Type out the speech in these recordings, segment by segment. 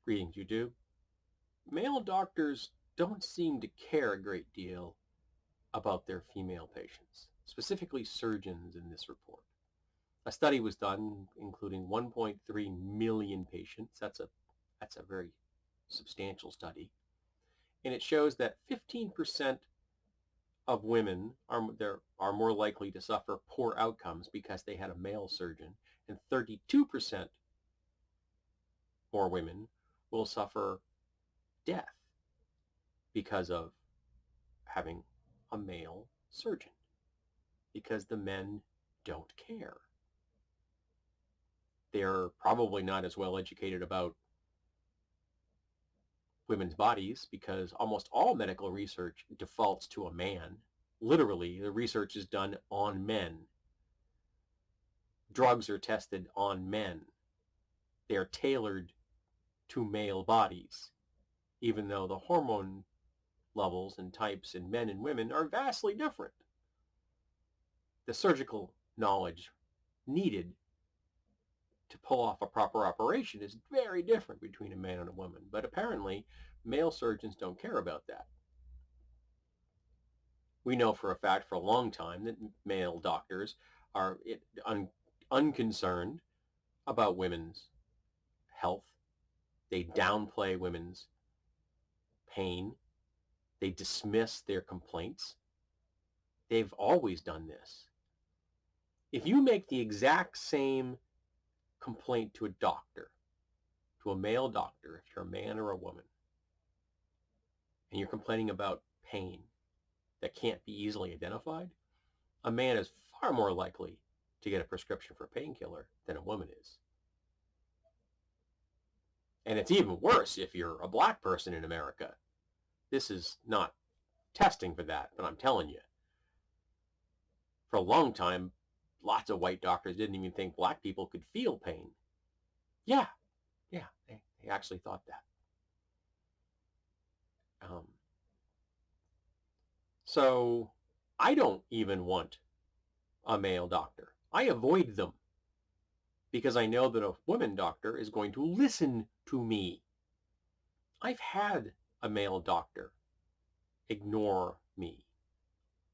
Greetings, YouTube. Male doctors don't seem to care a great deal about their female patients, specifically surgeons in this report. A study was done including 1.3 million patients. That's a very substantial study. And it shows that 15% of women are more likely to suffer poor outcomes because they had a male surgeon, and 32% more women will suffer death because of having a male surgeon, because the men don't care. They're probably not as well educated about women's bodies because almost all medical research defaults to a man. Literally, the research is done on men. Drugs are tested on men. They are tailored to male bodies, even though the hormone levels and types in men and women are vastly different. The surgical knowledge needed to pull off a proper operation is very different between a man and a woman. But apparently, male surgeons don't care about that. We know for a fact for a long time that male doctors are unconcerned about women's health. They downplay women's pain. They dismiss their complaints. They've always done this. If you make the exact same complaint to a doctor, to a male doctor, if you're a man or a woman, and you're complaining about pain that can't be easily identified, a man is far more likely to get a prescription for a painkiller than a woman is. And it's even worse if you're a black person in America. This is not testing for that, but I'm telling you, for a long time, lots of white doctors didn't even think black people could feel pain. Yeah, they actually thought that. So I don't even want a male doctor. I avoid them because I know that a woman doctor is going to listen to me. I've had a male doctor ignore me,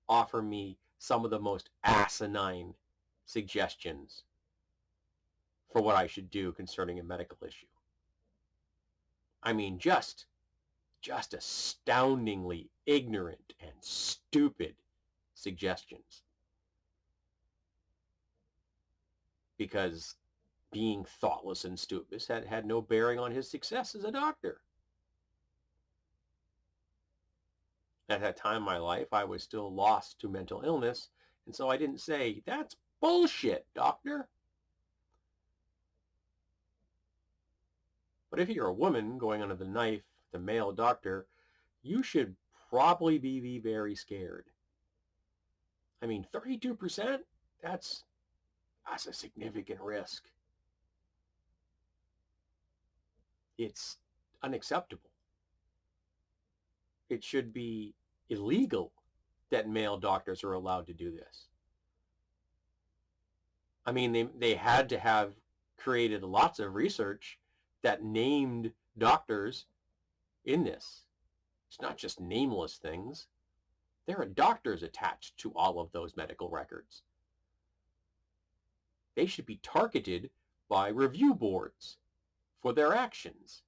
offer me some of the most asinine suggestions for what I should do concerning a medical issue. I mean, just astoundingly ignorant and stupid suggestions. Because being thoughtless and stupid had no bearing on his success as a doctor. At that time in my life, I was still lost to mental illness, and so I didn't say, "That's bullshit, doctor." But if you're a woman going under the knife with a male doctor, you should probably be very scared. I mean, 32%? That's a significant risk. It's unacceptable. It should be illegal that male doctors are allowed to do this. I mean, they had to have created lots of research that named doctors in this. It's not just nameless things. There are doctors attached to all of those medical records. They should be targeted by review boards for their actions.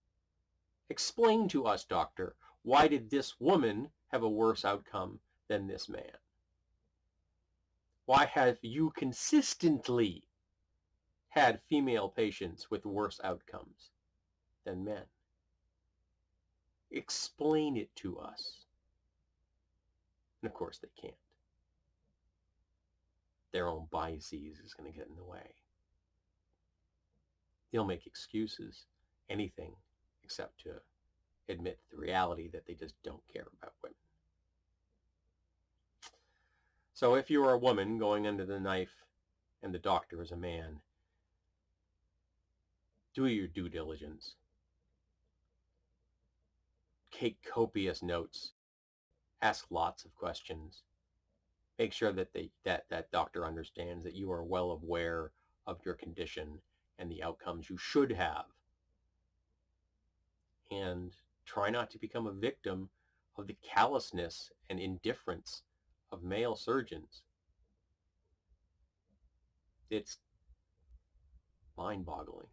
Explain to us, doctor, why did this woman have a worse outcome than this man? Why have you consistently had female patients with worse outcomes than men? Explain it to us. And of course they can't. Their own biases is going to get in the way. They'll make excuses, anything except to admit the reality that they just don't care about women. So if you are a woman going under the knife and the doctor is a man, do your due diligence. Take copious notes. Ask lots of questions. Make sure that that doctor understands that you are well aware of your condition and the outcomes you should have. and try not to become a victim of the callousness and indifference of male surgeons. It's mind-boggling.